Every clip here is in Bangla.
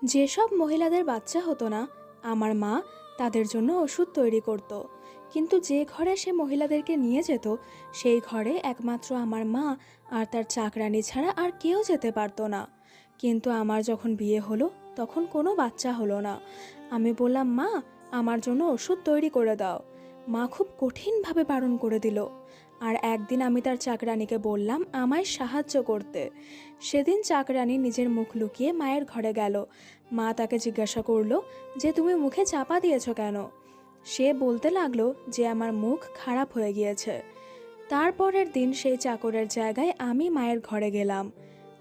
যেসব মহিলাদের বাচ্চা হতো না, আমার মা তাদের জন্য ওষুধ তৈরি করত। কিন্তু যে ঘরে সে মহিলাদেরকে নিয়ে যেত, সেই ঘরে একমাত্র আমার মা আর তার চাকরানি ছাড়া আর কেউ যেতে পারতো না। কিন্তু আমার যখন বিয়ে হলো, তখন কোনো বাচ্চা হলো না। আমি বললাম, মা, আমার জন্য ওষুধ তৈরি করে দাও। মা খুব কঠিনভাবে বারণ করে দিল। আর একদিন আমি তার চাকরানিকে বললাম আমায় সাহায্য করতে। সেদিন চাকরানি নিজের মুখ লুকিয়ে মায়ের ঘরে গেল। মা তাকে জিজ্ঞাসা করলো যে তুমি মুখে চাপা দিয়েছো কেন। সে বলতে লাগলো যে আমার মুখ খারাপ হয়ে গিয়েছে। তারপরের দিন সেই চাকরের জায়গায় আমি মায়ের ঘরে গেলাম।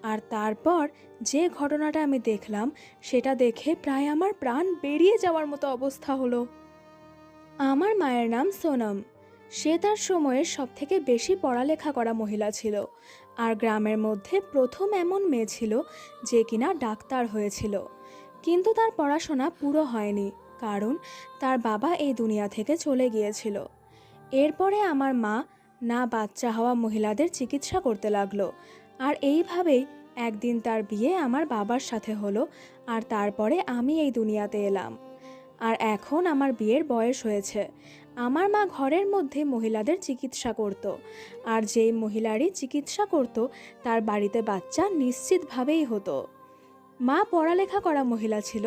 আর তারপর যে ঘটনাটা আমি দেখলাম, সেটা দেখে প্রায় আমার প্রাণ বেরিয়ে যাওয়ার মতো অবস্থা হলো। আমার মায়ের নাম সোনম। সে তার সময়ের সবথেকে বেশি পড়ালেখা করা মহিলা ছিল, আর গ্রামের মধ্যে প্রথম এমন মেয়ে ছিল যে কিনা ডাক্তার হয়েছিল। কিন্তু তার পড়াশোনা পুরো হয়নি, কারণ তার বাবা এই দুনিয়া থেকে চলে গিয়েছিল। এরপরে আমার মা না বাচ্চা হওয়া মহিলাদের চিকিৎসা করতে লাগলো। আর এইভাবেই একদিন তার বিয়ে আমার বাবার সাথে হলো, আর তারপরে আমি এই দুনিয়াতে এলাম। আর এখন আমার বিয়ের বয়স হয়েছে। আমার মা ঘরের মধ্যে মহিলাদের চিকিৎসা করত, আর যেই মহিলারই চিকিৎসা করত তার বাড়িতে বাচ্চা নিশ্চিতভাবেই হতো। মা পড়ালেখা করা মহিলা ছিল,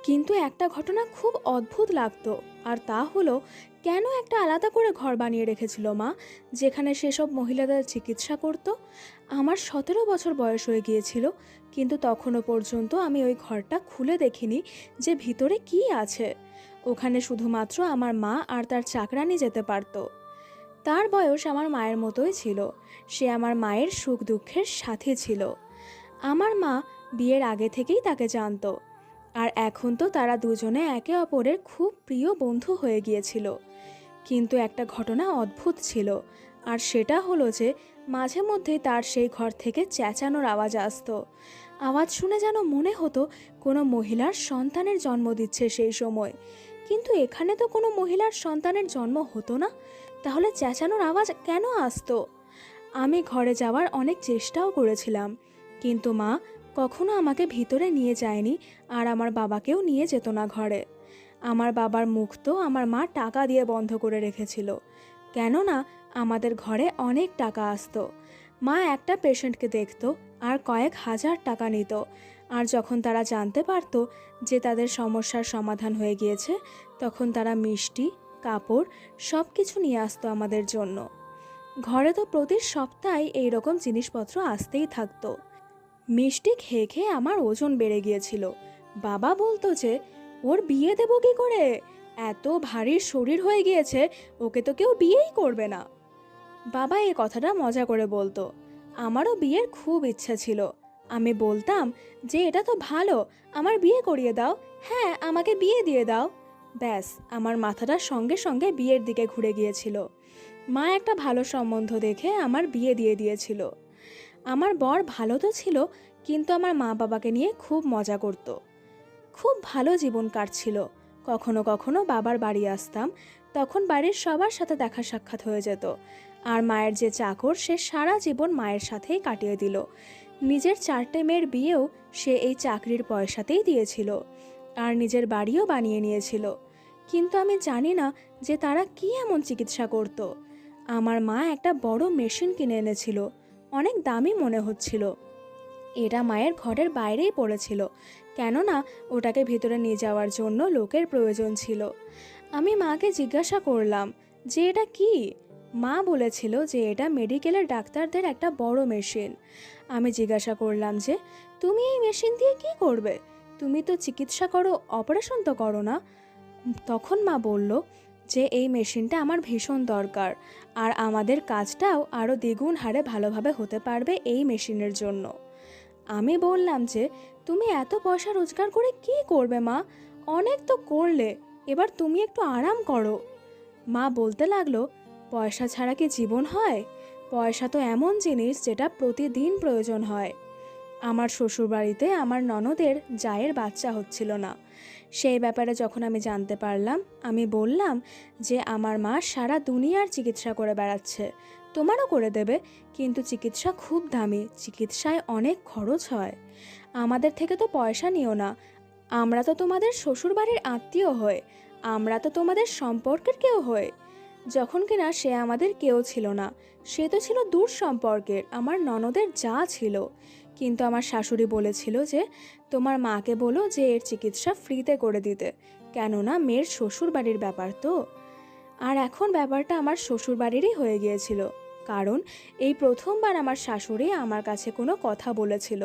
কিন্তু একটা ঘটনা খুব অদ্ভুত লাগতো। আর তা হলো, কেন একটা আলাদা করে ঘর বানিয়ে রেখেছিল মা, যেখানে সেসব মহিলাদের চিকিৎসা করত। আমার 17 বছর বয়স হয়ে গিয়েছিল, কিন্তু তখনও পর্যন্ত আমি ওই ঘরটা খুলে দেখিনি যে ভিতরে কি আছে। ওখানে শুধুমাত্র আমার মা আর তার চাকরানি যেতে পারত। তার বয়স আমার মায়ের মতোই ছিল। সে আমার মায়ের সুখ দুঃখের সাথী ছিল। আমার মা বিয়ের আগে থেকেই তাকে জানতো, আর এখন তো তারা দুজনে একে অপরের খুব প্রিয় বন্ধু হয়ে গিয়েছিল। কিন্তু একটা ঘটনা অদ্ভুত ছিল, আর সেটা হলো যে মাঝে মধ্যেই তার সেই ঘর থেকে চেঁচানোর আওয়াজ আসতো। আওয়াজ শুনে যেন মনে হতো কোনো মহিলার সন্তানের জন্ম দিচ্ছে সেই সময়। কিন্তু এখানে তো কোনো মহিলার সন্তানের জন্ম হতো না, তাহলে চেঁচানোর আওয়াজ কেন আসতো? আমি ঘরে যাওয়ার অনেক চেষ্টাও করেছিলাম, কিন্তু মা কখনো আমাকে ভিতরে নিয়ে যায়নি, আর আমার বাবাকেও নিয়ে যেত না ঘরে। আমার বাবার মুখ তো আমার মা টাকা দিয়ে বন্ধ করে রেখেছিল, কেননা আমাদের ঘরে অনেক টাকা আসতো। মা একটা পেশেন্টকে দেখতো আর কয়েক হাজার টাকা নিত। আর যখন তারা জানতে পারতো যে তাদের সমস্যার সমাধান হয়ে গিয়েছে, তখন তারা মিষ্টি, কাপড় সব কিছু নিয়ে আসতো আমাদের জন্য। ঘরে তো প্রতি সপ্তাহে এই রকম জিনিসপত্র আসতেই থাকতো। মিষ্টি খেয়ে খেয়ে আমার ওজন বেড়ে গিয়েছিল। বাবা বলতো যে ওর বিয়ে দেবো কি করে, এত ভারী শরীর হয়ে গিয়েছে, ওকে তো কেউ বিয়েই করবে না। বাবা এই কথাটা মজা করে বলতো। আমারও বিয়ের খুব ইচ্ছা ছিল। আমি বলতাম যে এটা তো ভালো, আমার বিয়ে করিয়ে দাও, হ্যাঁ আমাকে বিয়ে দিয়ে দাও। ব্যাস, আমার মাথাটা সঙ্গে সঙ্গে বিয়ের দিকে ঘুরে গিয়েছিল। মা একটা ভালো সম্বন্ধ দেখে আমার বিয়ে দিয়ে দিয়েছিল। আমার বর ভালো তো ছিল, কিন্তু আমার মা বাবাকে নিয়ে খুব মজা করত। খুব ভালো জীবন কাটছিল। কখনো কখনো বাবার বাড়ি আসতাম, তখন বাড়ির সবার সাথে দেখা সাক্ষাৎ হয়ে যেত। আর মায়ের যে চাকর, সে সারা জীবন মায়ের সাথেই কাটিয়ে দিল। নিজের 4টে মেয়ের বিয়েও সে এই চাকরির পয়সাতেই দিয়েছিল, আর নিজের বাড়িও বানিয়ে নিয়েছিল। কিন্তু আমি জানি না যে তারা কি এমন চিকিৎসা করত। আমার মা একটা বড় মেশিন কিনে এনেছিল, অনেক দামি মনে হচ্ছিল। এটা মায়ের ঘরের বাইরেই পড়েছিল, কেননা ওটাকে ভিতরে নিয়ে যাওয়ার জন্য লোকের প্রয়োজন ছিল। আমি মাকে জিজ্ঞাসা করলাম যে এটা কি। মা বলেছিল যে এটা মেডিকেলের ডাক্তারদের একটা বড় মেশিন। আমি জিজ্ঞাসা করলাম যে তুমি এই মেশিন দিয়ে কি করবে? তুমি তো চিকিৎসা করো, অপারেশন তো করো না। তখন মা বলল যে এই মেশিনটা আমার ভীষণ দরকার, আর আমাদের কাজটাও আরও দ্বিগুণ হারে ভালোভাবে হতে পারবে এই মেশিনের জন্য। আমি বললাম যে তুমি এত পয়সা রোজগার করে কি করবে মা? অনেক তো করলে, এবার তুমি একটু আরাম করো। মা বলতে লাগলো, পয়সা ছাড়া কি জীবন হয়? পয়সা তো এমন জিনিস যেটা প্রতিদিন প্রয়োজন হয়। আমার শ্বশুরবাড়িতে আমার ননদের জায়ের বাচ্চা হচ্ছিল না। সেই ব্যাপারে যখন আমি জানতে পারলাম, আমি বললাম যে আমার মা সারা দুনিয়ার চিকিৎসা করে বেড়াচ্ছে, তোমারও করে দেবে, কিন্তু চিকিৎসা খুব দামি, চিকিৎসায় অনেক খরচ হয়। আমাদের থেকে তো পয়সা নিও না, আমরা তো তোমাদের শ্বশুরবাড়ির আত্মীয় হই, আমরা তো তোমাদের সম্পর্কের কেউ হই। যখন কিনা সে আমাদের কেউ ছিল না, সে তো ছিল দূর সম্পর্কের, আমার ননদের যা ছিল। কিন্তু আমার শাশুড়ি বলেছিল যে তোমার মাকে বলো যে এর চিকিৎসা ফ্রিতে করে দিতে, কেননা মেয়ের শ্বশুরবাড়ির ব্যাপার তো। আর এখন ব্যাপারটা আমার শ্বশুরবাড়িরই হয়ে গিয়েছিল, কারণ এই প্রথমবার আমার শাশুড়ি আমার কাছে কোনো কথা বলেছিল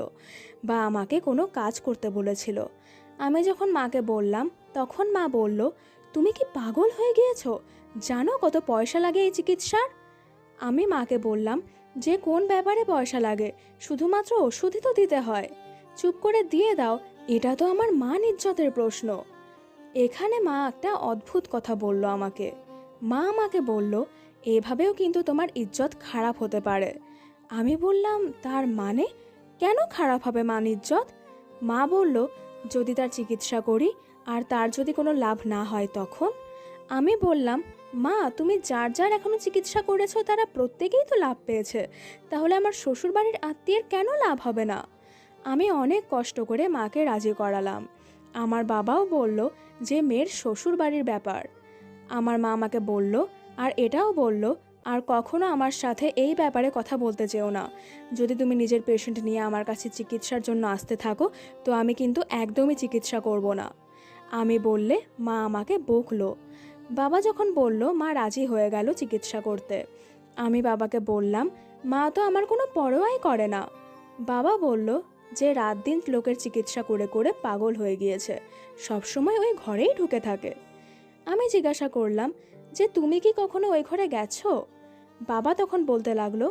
বা আমাকে কোনো কাজ করতে বলেছিল। আমি যখন মাকে বললাম, তখন মা বলল, তুমি কি পাগল হয়ে গিয়েছো? জানো কত পয়সা লাগে এই চিকিৎসার? আমি মাকে বললাম যে কোন ব্যাপারে পয়সা লাগে, শুধুমাত্র ওষুধই তো দিতে হয়, চুপ করে দিয়ে দাও, এটা তো আমার মান ইজ্জতের প্রশ্ন। এখানে মা একটা অদ্ভুত কথা বলল আমাকে। মা আমাকে বলল, এভাবেও কিন্তু তোমার ইজ্জত খারাপ হতে পারে। আমি বললাম, তার মানে? কেন খারাপ হবে মান ইজ্জত? মা বলল, যদি তার চিকিৎসা করি আর তার যদি কোনো লাভ না হয় তখন? আমি বললাম, মা তুমি যার যার এখনো চিকিৎসা করেছো তারা প্রত্যেকেই তো লাভ পেয়েছে, তাহলে আমার শ্বশুরবাড়ির আত্মীয়ের কেন লাভ হবে না? আমি অনেক কষ্ট করে মাকে রাজি করালাম। আমার বাবাও বলল যে মেয়ের শ্বশুরবাড়ির ব্যাপার। আমার মা আমাকে বলল, আর এটাও বলল, আর কখনো আমার সাথে এই ব্যাপারে কথা বলতে চেও না। যদি তুমি নিজের পেশেন্ট নিয়ে আমার কাছে চিকিৎসার জন্য আসতে থাকো তো আমি কিন্তু একদমই চিকিৎসা করব না। আমি বললে মা আমাকে বকলো। বাবা যখন বলল, মা রাজি হয়ে গেল চিকিৎসা করতে। আমি বাবাকে বললাম, মা তো আমার কোনো পরোয়াই করে না। বাবা বলল যে রাত দিন লোকের চিকিৎসা করে করে পাগল হয়ে গিয়েছে, সবসময় ওই ঘরেই ঢুকে থাকে। আমি জিজ্ঞাসা করলাম যে তুমি কি কখনো ওই ঘরে গেছো? বাবা তখন বলতে লাগলো,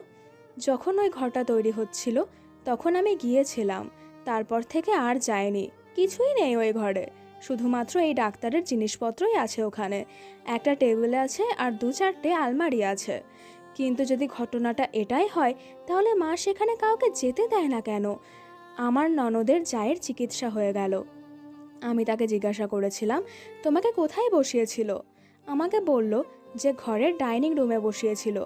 যখন ওই ঘরটা তৈরি হচ্ছিল তখন আমি গিয়েছিলাম, তারপর থেকে আর যাইনি। কিছুই নেই ওই ঘরে, শুধুমাত্র এই ডাক্তারের জিনিসপত্রই আছে ওখানে, একটা টেবিল আছে আর 2-4টে আলমারি আছে। কিন্তু যদি ঘটনাটা এটাই হয় তাহলে মা সেখানে কাউকে যেতে দেয় না কেন? আমার ননদের জায়ের চিকিৎসা হয়ে গেল। আমি তাকে জিজ্ঞাসা করেছিলাম, তোমাকে কোথায় বসিয়েছিল? আমাকে বলল যে ঘরের ডাইনিং রুমে বসিয়েছিল।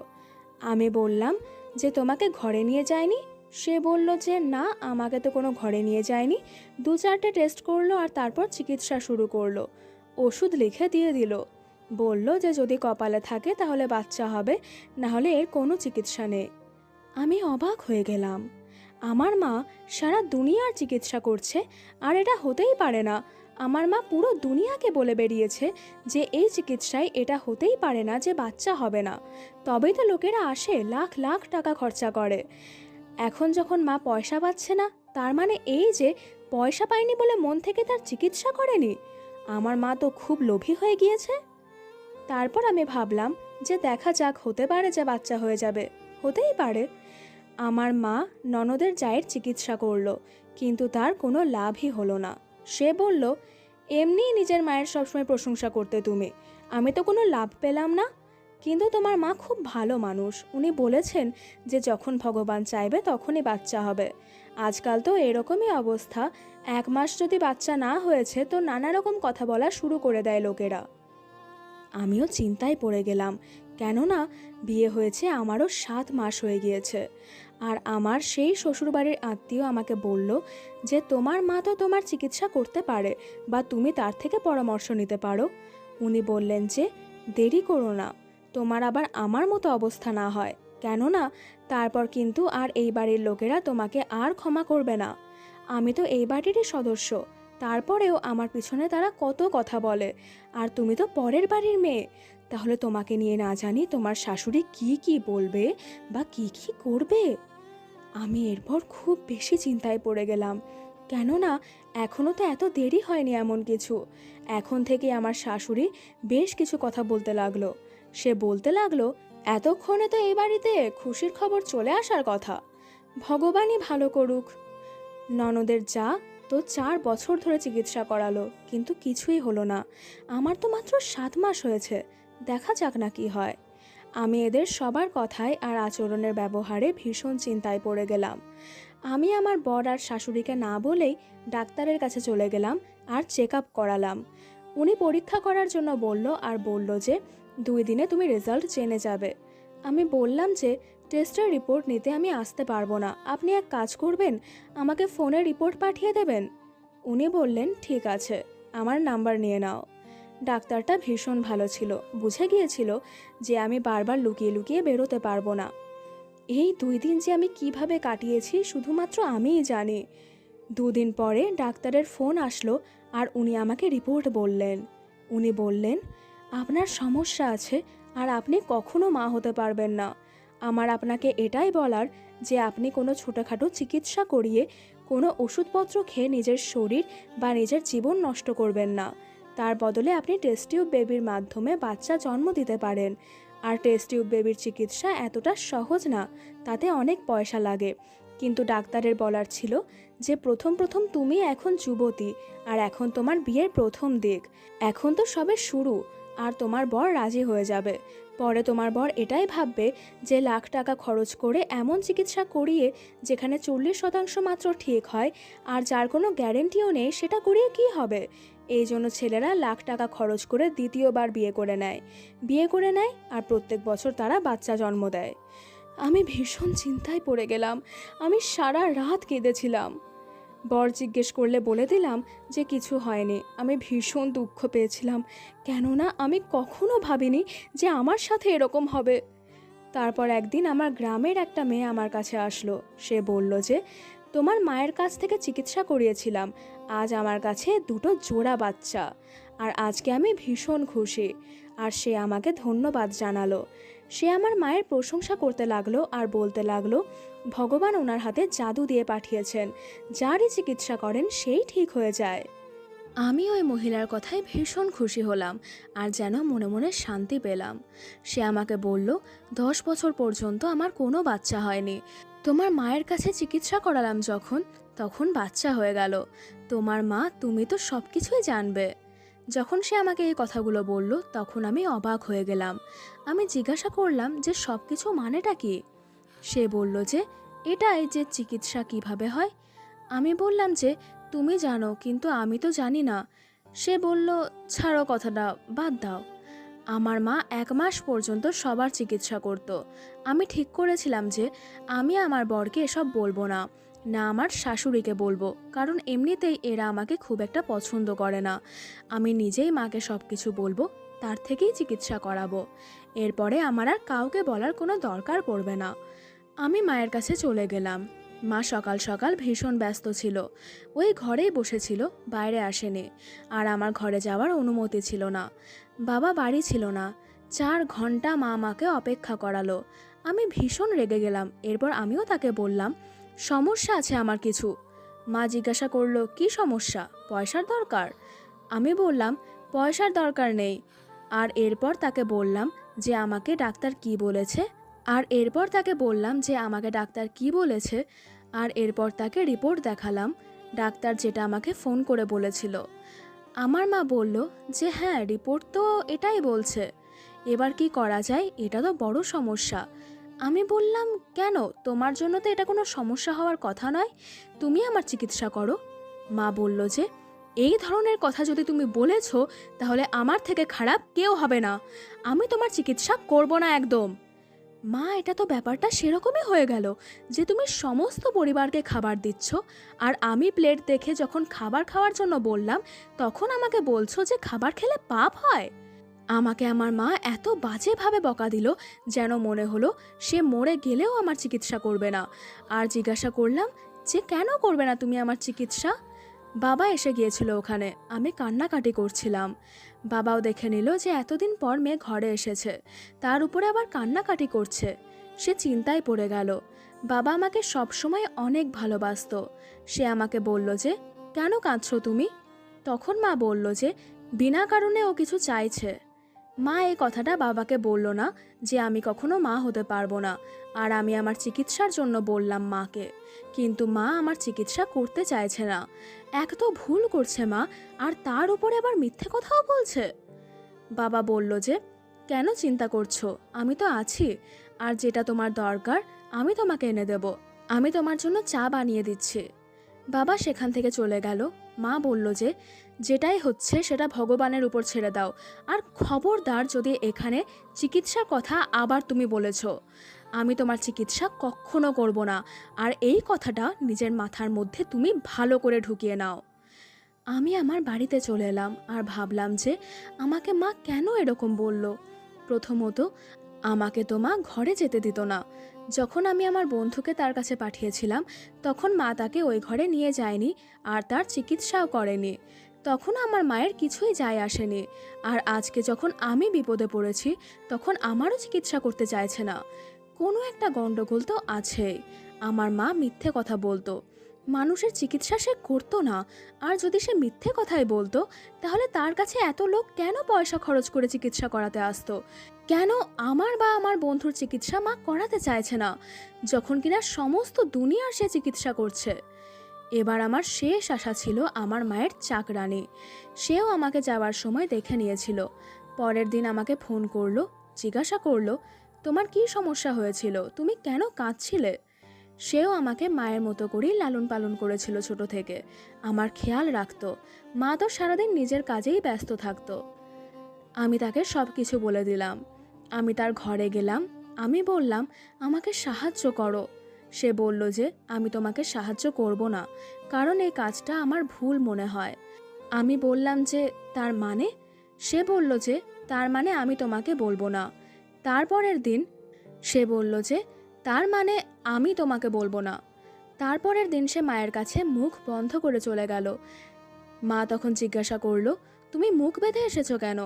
আমি বললাম যে তোমাকে ঘরে নিয়ে যায়নি? সে বলল যে না, আমাকে তো কোনো ঘরে নিয়ে যায়নি, 2-4টে টেস্ট করলো আর তারপর চিকিৎসা শুরু করলো, ওষুধ লিখে দিয়ে দিল, বলল যে যদি কপালে থাকে তাহলে বাচ্চা হবে, না হলে এর কোনো চিকিৎসা নেই। আমি অবাক হয়ে গেলাম। আমার মা সারা দুনিয়ার চিকিৎসা করছে আর এটা হতেই পারে না। আমার মা পুরো দুনিয়াকে বলে বেরিয়েছে যে এই চিকিৎসায় এটা হতেই পারে না যে বাচ্চা হবে না, তবেই তো লোকেরা আসে, লাখ লাখ টাকা খরচা করে। এখন যখন মা পয়সা পাচ্ছে না, তার মানে এই যে পয়সা পায়নি বলে মন থেকে তার চিকিৎসা করেনি? আমার মা তো খুব লোভী হয়ে গিয়েছে। তারপর আমি ভাবলাম যে দেখা যাক, হতে পারে যে বাচ্চা হয়ে যাবে, হতেই পারে। আমার মা ননদের জায়ের চিকিৎসা করলো, কিন্তু তার কোনো লাভই হলো না। সে বলল, এমনিই নিজের মায়ের সবসময় প্রশংসা করতে তুমি, আমি তো কোনো লাভ পেলাম না। কিন্তু তোমার মা খুব ভালো মানুষ, উনি বলেছেন যে যখন ভগবান চাইবে তখনই বাচ্চা হবে। আজকাল তো এরকমই অবস্থা, 1 মাস যদি বাচ্চা না হয়েছে তো নানা রকম কথা বলা শুরু করে দেয় লোকেরা। আমিও চিন্তায় পড়ে গেলাম, কেননা বিয়ে হয়েছে আমারও 7 মাস হয়ে গিয়েছে। আর আমার সেই শ্বশুরবাড়ির আত্মীয় আমাকে বলল যে তোমার মা তো তোমার চিকিৎসা করতে পারে বা তুমি তার থেকে পরামর্শ নিতে পারো। উনি বললেন যে দেরি করো না, তোমার আবার আমার মতো অবস্থা না হয়, কেননা তারপর কিন্তু আর এই বাড়ির লোকেরা তোমাকে আর ক্ষমা করবে না। আমি তো এই বাড়িরই সদস্য, তারপরেও আমার পিছনে তারা কত কথা বলে, আর তুমি তো পরের বাড়ির মেয়ে, তাহলে তোমাকে নিয়ে না জানি তোমার শাশুড়ি কি কি বলবে বা কি কি করবে। আমি এরপর খুব বেশি চিন্তায় পড়ে গেলাম, কেননা এখনও তো এত দেরি হয়নি এমন কিছু। এখন থেকে আমার শাশুড়ি বেশ কিছু কথা বলতে লাগলো। সে বলতে লাগলো, এতক্ষণে তো এই বাড়িতে খুশির খবর চলে আসার কথা, ভগবানই ভালো করুক। ননদের যা তো 4 বছর ধরে চিকিৎসা করালো, কিন্তু কিছুই হলো না। আমার তো মাত্র 7 মাস হয়েছে, দেখা যাক না কি হয়। আমি এদের সবার কথায় আর আচরণের ব্যবহারে ভীষণ চিন্তায় পড়ে গেলাম। আমি আমার বর আর শাশুড়িকে না বলেই ডাক্তারের কাছে চলে গেলাম আর চেক আপ করালাম। উনি পরীক্ষা করার জন্য বলল আর বলল যে 2 দিনে তুমি রেজাল্ট জেনে যাবে। আমি বললাম যে টেস্টের রিপোর্ট নিতে আমি আসতে পারবো না, আপনি এক কাজ করবেন, আমাকে ফোনে রিপোর্ট পাঠিয়ে দেবেন। উনি বললেন, ঠিক আছে, আমার নাম্বার নিয়ে নাও। ডাক্তারটা ভীষণ ভালো ছিল, বুঝে গিয়েছিল যে আমি বারবার লুকিয়ে লুকিয়ে বেরোতে পারবো না। এই 2 দিন যে আমি কিভাবে কাটিয়েছি শুধুমাত্র আমিই জানি। 2 দিন পরে ডাক্তারের ফোন আসলো আর উনি আমাকে রিপোর্ট বললেন। উনি বললেন, আপনার সমস্যা আছে আর আপনি কখনো মা হতে পারবেন না। আমার আপনাকে এটাই বলার যে আপনি কোনো ছোটোখাটো চিকিৎসা করিয়ে কোনো ওষুধপত্র খেয়ে নিজের শরীর বা নিজের জীবন নষ্ট করবেন না। তার বদলে আপনি টেস্ট টিউব বেবির মাধ্যমে বাচ্চা জন্ম দিতে পারেন। আর টেস্ট টিউব বেবির চিকিৎসা এতটা সহজ না, তাতে অনেক পয়সা লাগে। কিন্তু ডাক্তারের বলার ছিল যে প্রথম প্রথম তুমি এখন যুবতী, আর এখন তোমার বিয়ের প্রথম দিক, এখন তো সবে শুরু, আর তোমার বর রাজি হয়ে যাবে। পরে তোমার বর এটাই ভাববে যে লাখ টাকা খরচ করে এমন চিকিৎসা করিয়ে যেখানে 40% মাত্র ঠিক হয় আর যার কোনো গ্যারেন্টিও নেই, সেটা করিয়ে কি হবে। এই জন্য ছেলেরা লাখ টাকা খরচ করে দ্বিতীয়বার বিয়ে করে নেয় আর প্রত্যেক বছর তারা বাচ্চা জন্ম দেয়। আমি ভীষণ চিন্তায় পড়ে গেলাম। আমি সারা রাত কেঁদেছিলাম। বর জিজ্ঞেস করলে বলে দিলাম যে কিছু হয়নি। আমি ভীষণ দুঃখ পেয়েছিলাম, কেননা আমি কখনো ভাবিনি যে আমার সাথে এরকম হবে। তারপর একদিন আমার গ্রামের একটা মেয়ে আমার কাছে আসলো। সে বলল যে, তোমার মায়ের কাছ থেকে চিকিৎসা করিয়েছিলাম, আজ আমার কাছে 2টো জোড়া বাচ্চা, আর আজকে আমি ভীষণ খুশি। আর সে আমাকে ধন্যবাদ জানালো। সে আমার মায়ের প্রশংসা করতে লাগলো আর বলতে লাগলো, ভগবান ওনার হাতে জাদু দিয়ে পাঠিয়েছেন, যারই চিকিৎসা করেন সেই ঠিক হয়ে যায়। আমি ওই মহিলার কথায় ভীষণ খুশি হলাম আর যেন মনে মনে শান্তি পেলাম। সে আমাকে বলল, 10 বছর পর্যন্ত আমার কোনো বাচ্চা হয়নি। তোমার মায়ের কাছে চিকিৎসা করালাম যখন, তখন বাচ্চা হয়ে গেল। তোমার মা, তুমি তো সব কিছুই জানবে। যখন সে আমাকে এই কথাগুলো বলল, তখন আমি অবাক হয়ে গেলাম। আমি জিজ্ঞাসা করলাম যে সব কিছু মানেটা কি। সে বলল যে এটাই যে চিকিৎসা কিভাবে হয়। আমি বললাম যে তুমি জানো, কিন্তু আমি তো জানি না। সে বলল, ছাড়ো কথাটা, বাদ দাও। আমার মা 1 মাস পর্যন্ত সবার চিকিৎসা করত। আমি ঠিক করেছিলাম যে আমি আমার বরকে এসব বলবো না, না আমার শাশুড়িকে বলবো, কারণ এমনিতেই এরা আমাকে খুব একটা পছন্দ করে না। আমি নিজেই মাকে সব কিছু বলবো, তার থেকেই চিকিৎসা করাবো। এরপরে আমার আর কাউকে বলার কোনো দরকার পড়বে না। আমি মায়ের কাছে চলে গেলাম। মা সকাল সকাল ভীষণ ব্যস্ত ছিল, ওই ঘরেই বসেছিল, বাইরে আসেনি। আর আমার ঘরে যাওয়ার অনুমতি ছিল না। বাবা বাড়ি ছিল না। 4 ঘন্টা মা আমাকে অপেক্ষা করালো। আমি ভীষণ রেগে গেলাম। এরপর আমিও তাকে বললাম, সমস্যা আছে আমার কিছু। মা জিজ্ঞাসা করলো, কি সমস্যা? পয়সার দরকার? আমি বললাম, পয়সার দরকার নেই। আর এরপর তাকে বললাম যে আমাকে ডাক্তার কি বলেছে। আর এরপর তাকে রিপোর্ট দেখালাম, ডাক্তার যেটা আমাকে ফোন করে বলেছিল। আমার মা বলল যে হ্যাঁ, রিপোর্ট তো এটাই বলছে, এবার কি করা যায়, এটা তো বড় সমস্যা। আমি বললাম, কেন? তোমার জন্য তো এটা কোনো সমস্যা হওয়ার কথা নয়, তুমি আমার চিকিৎসা করো। মা বলল যে এই ধরনের কথা যদি তুমি বলেছো, তাহলে আমার থেকে খারাপ কেউ হবে না, আমি তোমার চিকিৎসা করব না একদম। মা, এটা তো ব্যাপারটা সেরকমই হয়ে গেল যে তুমি সমস্ত পরিবারকে খাবার দিচ্ছ, আর আমি প্লেট দেখে যখন খাবার খাওয়ার জন্য বললাম, তখন আমাকে বলছো যে খাবার খেলে পাপ হয়। আমাকে আমার মা এত বাজেভাবে বকা দিল যেন মনে হলো সে মরে গেলেও আমার চিকিৎসা করবে না। আর জিজ্ঞাসা করলাম যে কেন করবে না তুমি আমার চিকিৎসা? বাবা এসে গিয়েছিল ওখানে, আমি কান্নাকাটি করছিলাম। বাবাও দেখে নিল যে এতদিন পর মেয়ে ঘরে এসেছে, তার উপরে আবার কান্নাকাটি করছে। সে চিন্তায় পড়ে গেল। বাবা আমাকে সবসময় অনেক ভালোবাসতো। সে আমাকে বলল যে কেন কাঁদছো তুমি? তখন মা বলল যে বিনা কারণে ও কিছু চাইছে। মা এই কথাটা বাবাকে বলল না যে আমি কখনো মা হতে পারবো না, আর আমি আমার চিকিৎসার জন্য বললাম মাকে। কিন্তু মা আমার চিকিৎসা করতে চাইছে না। এক তো ভুল করছে মা, আর তার উপরে আবার মিথ্যে কথাও বলছে। বাবা বলল যে কেন চিন্তা করছো, আমি তো আছি, আর যেটা তোমার দরকার আমি তোমাকে এনে দেব। আমি তোমার জন্য চা বানিয়ে দিচ্ছি। বাবা সেখান থেকে চলে গেল। মা বলল যে যেটাই হচ্ছে সেটা ভগবানের উপর ছেড়ে দাও, আর খবরদার যদি এখানে চিকিৎসার কথা আবার তুমি বলেছ, আমি তোমার চিকিৎসা কখনো করব না। আর এই কথাটা নিজের মাথার মধ্যে তুমি ভালো করে ঢুকিয়ে নাও। আমি আমার বাড়িতে চলে এলাম আর ভাবলাম যে আমাকে মা কেন এরকম বলল। প্রথমত, আমাকে তো মা ঘরে যেতে দিত না। যখন আমি আমার বন্ধুকে তার কাছে পাঠিয়েছিলাম, তখন মা তাকে ওই ঘরে নিয়ে যায়নি আর তার চিকিৎসাও করেনি। তখন আমার মায়ের কিছুই যায় আসেনি। আর আজকে যখন আমি বিপদে পড়েছি, তখন আমারও চিকিৎসা করতে চাইছে না। কোনো একটা গণ্ডগোল তো আছেই। আমার মা মিথ্যে কথা বলতো, মানুষের চিকিৎসা সে করতো না। আর যদি সে মিথ্যে কথাই বলতো, তাহলে তার কাছে এত লোক কেন পয়সা খরচ করে চিকিৎসা করাতে আসতো? কেন আমার বা আমার বন্ধুর চিকিৎসা মা করাতে চাইছে না, যখন কিনা সমস্ত দুনিয়ার সে চিকিৎসা করছে? এবার আমার শেষ আশা ছিল আমার মায়ের চাকরানি। সেও আমাকে যাওয়ার সময় দেখে নিয়েছিল। পরের দিন আমাকে ফোন করলো, জিজ্ঞাসা করলো, তোমার কি সমস্যা হয়েছিল, তুমি কেন কাঁদছিলে? সেও আমাকে মায়ের মতো করেই লালন পালন করেছিল ছোট থেকে, আমার খেয়াল রাখতো। মা তো সারাদিন নিজের কাজেই ব্যস্ত থাকতো। আমি তাকে সব কিছু বলে দিলাম। আমি তার ঘরে গেলাম। আমি বললাম, আমাকে সাহায্য করো। সে বলল যে আমি তোমাকে সাহায্য করব না, কারণ এই কাজটা আমার ভুল মনে হয়। আমি বললাম যে তার মানে? সে বলল যে তার মানে আমি তোমাকে বলবো না। তারপরের দিন সে বলল যে তার মানে আমি তোমাকে বলবো না। তারপরের দিন সে মায়ের কাছে মুখ বন্ধ করে চলে গেল। মা তখন জিজ্ঞাসা করলো, তুমি মুখ বেঁধে এসেছো কেন?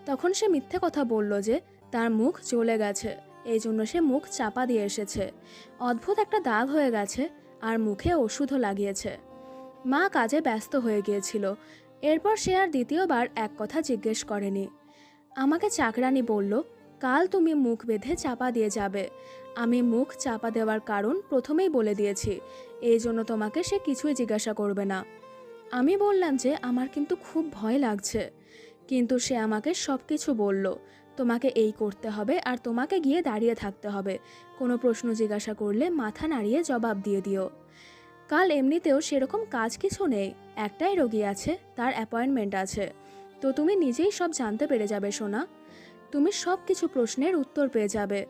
তখন সে মিথ্যে কথা বলল যে তার মুখ চলে গেছে, এই জন্য সে মুখ চাপা দিয়ে এসেছে। অদ্ভুত একটা দাগ হয়ে গেছে আর মুখে ওষুধও লাগিয়েছে। মা কাজে ব্যস্ত হয়ে গিয়েছিল। এরপর সে আর দ্বিতীয়বার এক কথা জিজ্ঞেস করেনি। আমাকে চাকরানি বলল, কাল তুমি মুখ বেঁধে চাপা দিয়ে যাবে। আমি মুখ চাপা দেওয়ার কারণ প্রথমেই বলে দিয়েছি, এই জন্য তোমাকে সে কিছুই জিজ্ঞাসা করবে না। আমি বললাম যে আমার কিন্তু খুব ভয় লাগছে। কিন্তু সে আমাকে সব কিছু বলল, তোমাকে এই করতে হবে আর তোমাকে গিয়ে দাঁড়িয়ে থাকতে হবে। কোনো প্রশ্ন জিজ্ঞাসা করলে মাথা নাড়িয়ে জবাব দিয়ে দিও। কাল এমনিতেও সেরকম কাজ কিছু নেই, একটাই রোগী আছে, তার অ্যাপয়েন্টমেন্ট আছে। তো তুমি নিজেই সব জানতে পেরে যাবে সোনা। তুমি সব কিছু প্রশ্নের উত্তর পেয়ে যাবে।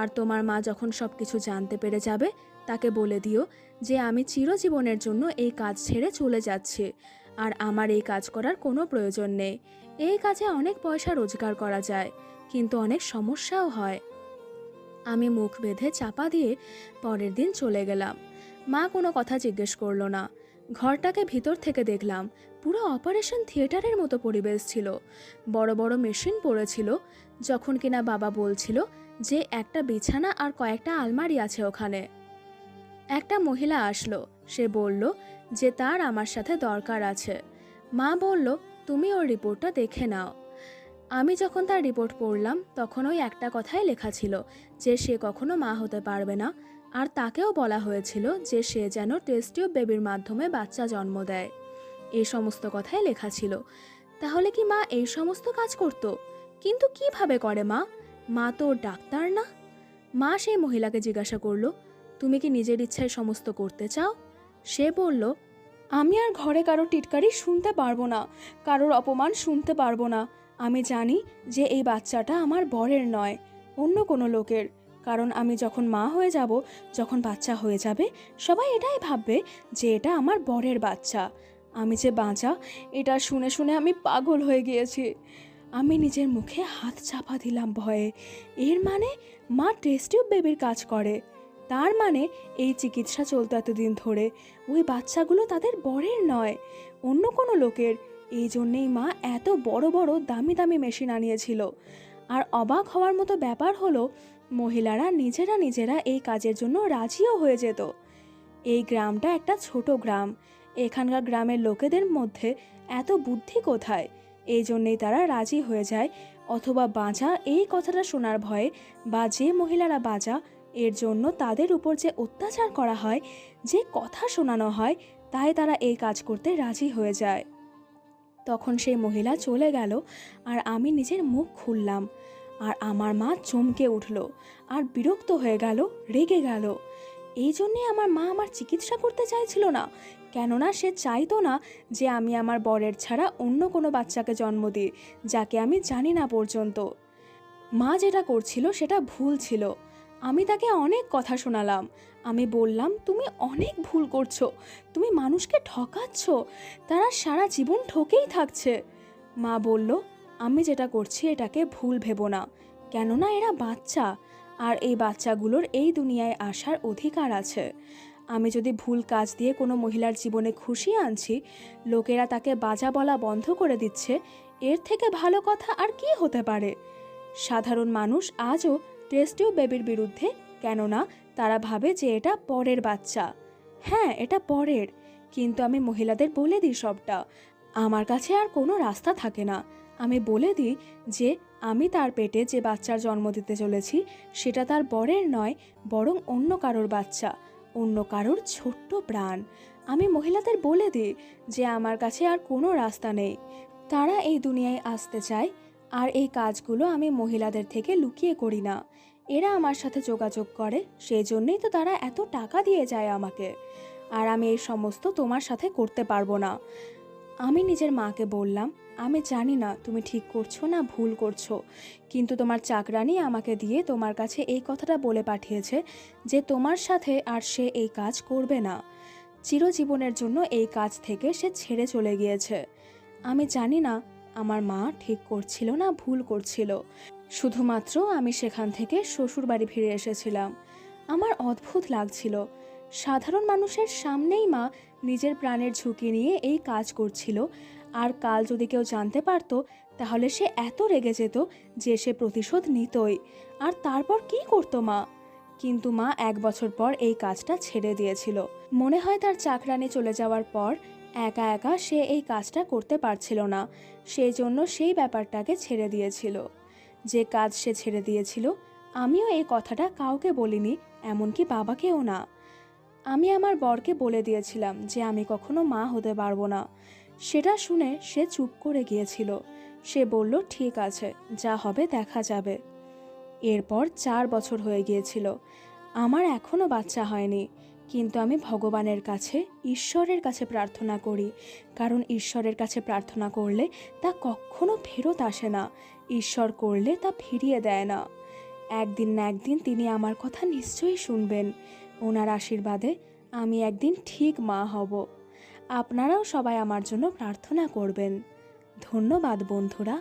আর তোমার মা যখন সব কিছু জানতে পেরে যাবে, তাকে বলে দিও যে আমি চিরজীবনের জন্য এই কাজ ছেড়ে চলে যাচ্ছি আর আমার এই কাজ করার কোনো প্রয়োজন নেই। এই কাজে অনেক পয়সা রোজগার করা যায়, কিন্তু অনেক সমস্যাও হয়। আমি মুখ বেঁধে চাপা দিয়ে পরের দিন চলে গেলাম। মা কোনো কথা জিজ্ঞেস করলো না। ঘরটাকে ভিতর থেকে দেখলাম, পুরো অপারেশন থিয়েটারের মতো পরিবেশ ছিল। বড় বড় মেশিন পড়েছিল। যখন কিনা বাবা বলছিল যে একটা বিছানা আর কয়েকটা আলমারি আছে ওখানে, একটা মহিলা আসলো। সে বলল যে তার আমার সাথে দরকার আছে। মা বলল, তুমি ওর রিপোর্টটা দেখে নাও। আমি যখন তার রিপোর্ট পড়লাম, তখন ওই একটা কথাই লেখা ছিল যে সে কখনো মা হতে পারবে না। আর তাকেও বলা হয়েছিল যে সে যেন টেস্ট টিউব বেবির মাধ্যমে বাচ্চা জন্ম দেয়। এই সমস্ত কথাই লেখা ছিল। তাহলে কি মা এই সমস্ত কাজ করত? কিন্তু কিভাবে করে মা? মা তো ডাক্তার না। মা সেই মহিলাকে জিজ্ঞাসা করলো, তুমি কি নিজের ইচ্ছায় সমস্ত করতে চাও? সে বলল, আমি আর ঘরে কারোর টিটকারি শুনতে পারবো না, কারোর অপমান শুনতে পারবো না। আমি জানি যে এই বাচ্চাটা আমার বরের নয়, অন্য কোনো লোকের। কারণ আমি যখন মা হয়ে যাব, যখন বাচ্চা হয়ে যাবে, সবাই এটাই ভাববে যে এটা আমার বরের বাচ্চা। আমি যে বাঁচা, এটা শুনে শুনে আমি পাগল হয়ে গিয়েছি। আমি নিজের মুখে হাত চাপা দিলাম ভয়ে। এর মানে মা টেস্ট টিউব বেবির কাজ করে। তার মানে এই চিকিৎসা চলতো এতদিন ধরে, ওই বাচ্চাগুলো তাদের বরের নয়, অন্য কোনো লোকের। এই জন্যেই মা এত বড় বড় দামি দামি মেশিন আনিয়েছিল। আর অবাক হওয়ার মতো ব্যাপার হলো, মহিলারা নিজেরা নিজেরা এই কাজের জন্য রাজিও হয়ে যেত। এই গ্রামটা একটা ছোট গ্রাম। এখানকার গ্রামের লোকেদের মধ্যে এত বুদ্ধি কোথায়? এই জন্যেই তারা রাজি হয়ে যায়, অথবা বাঁচা এই কথাটা শোনার ভয়ে, বা যে মহিলারা বাঁচা এর জন্য তাদের উপর যে অত্যাচার করা হয়, যে কথা শোনানো হয়, তাই তারা এই কাজ করতে রাজি হয়ে যায়। তখন সেই মহিলা চলে গেল আর আমি নিজের মুখ খুললাম। আর আমার মা চমকে উঠল আর বিরক্ত হয়ে গেল, রেগে গেল। এই জন্যে আমার মা আমার চিকিৎসা করতে চাইছিল না, কেননা সে চাইতো না যে আমি আমার বরের ছাড়া অন্য কোনো বাচ্চাকে জন্ম দিই, যাকে আমি জানি না পর্যন্ত। মা যেটা করছিল সেটা ভুল ছিল। আমি তাকে অনেক কথা শোনালাম আমি বললাম, তুমি অনেক ভুল করছো, তুমি মানুষকে ঠকাচ্ছ, তারা সারা জীবন ঠকেই থাকছে। মা বলল, আমি যেটা করছি এটাকে ভুল ভেবো না, কেননা এরা বাচ্চা, আর এই বাচ্চাগুলোর এই দুনিয়ায় আসার অধিকার আছে। আমি যদি ভুল কাজ দিয়ে কোনো মহিলার জীবনে খুশি আনছি, লোকেরা তাকে বাজা বলা বন্ধ করে দিচ্ছে, এর থেকে ভালো কথা আর কি হতে পারে? সাধারণ মানুষ আজও টেস্ট টিউব বেবির বিরুদ্ধে, কেননা তারা ভাবে যে এটা পরের বাচ্চা। হ্যাঁ, এটা পরের, কিন্তু আমি মহিলাদের বলে দিই সবটা। আমার কাছে আর কোনো রাস্তা থাকে না। আমি বলে দিই যে আমি তার পেটে যে বাচ্চার জন্ম দিতে চলেছি সেটা তার বরের নয়, বরং অন্য কারোর বাচ্চা, অন্য কারোর ছোট্ট প্রাণ। আমি মহিলাদের বলে দিই যে আমার কাছে আর কোনো রাস্তা নেই। তারা এই দুনিয়ায় আসতে চায়, আর এই কাজগুলো আমি মহিলাদের থেকে লুকিয়ে করি না। এরা আমার সাথে যোগাযোগ করে, সেই জন্যই তো তারা এত টাকা দিয়ে যায় আমাকে। আর আমি এই সমস্ত তোমার সাথে করতে পারবো না। আমি নিজের মাকে বললাম, আমি জানি না তুমি ঠিক করছো না ভুল করছো, কিন্তু তোমার চাকরানি আমাকে দিয়ে তোমার কাছে এই কথাটা বলে পাঠিয়েছে যে তোমার সাথে আর সে এই কাজ করবে না। চিরজীবনের জন্য এই কাজ থেকে সে ছেড়ে চলে গিয়েছে। আমি জানি না আমার মা ঠিক করছিল না ভুল করছিল। শুধুমাত্র আমি সেখান থেকে শ্বশুরবাড়ি ফিরে এসেছিলাম। আমার অদ্ভুত লাগছিল, সাধারণ মানুষের সামনেই মা নিজের প্রাণের ঝুঁকি নিয়ে এই কাজ করছিল। আর কাল যদি কেউ জানতে পারতো, তাহলে সে এত রেগে যেত যে সে প্রতিশোধ নিতই। আর তারপর কি করতো মা? কিন্তু মা 1 বছর পর এই কাজটা ছেড়ে দিয়েছিল। মনে হয় তার চাকরানি চলে যাওয়ার পর একা একা সে এই কাজটা করতে পারছিল না, সেই জন্য সেই ব্যাপারটাকে ছেড়ে দিয়েছিল। যে কাজ সে ছেড়ে দিয়েছিল, আমিও এই কথাটা কাউকে বলিনি, এমনকি বাবাকেও না। আমি আমার বরকে বলে দিয়েছিলাম যে আমি কখনো মা হতে পারবো না। সেটা শুনে সে চুপ করে গিয়েছিল। সে বলল, ঠিক আছে, যা হবে দেখা যাবে। এরপর 4 বছর হয়ে গিয়েছিল। আমার এখনও বাচ্চা হয়নি, কিন্তু আমি ভগবানের কাছে, ঈশ্বরের কাছে প্রার্থনা করি, কারণ ঈশ্বরের কাছে প্রার্থনা করলে তা কখনো ফেরত আসে না। ঈশ্বর করলে তা ফিরিয়ে দেয় না। একদিন না একদিন তিনি আমার কথা নিশ্চয়ই শুনবেন। ওনার আশীর্বাদে আমি একদিন ঠিক মা হব। আপনারাও সবাই আমার জন্য প্রার্থনা করবেন। ধন্যবাদ বন্ধুরা।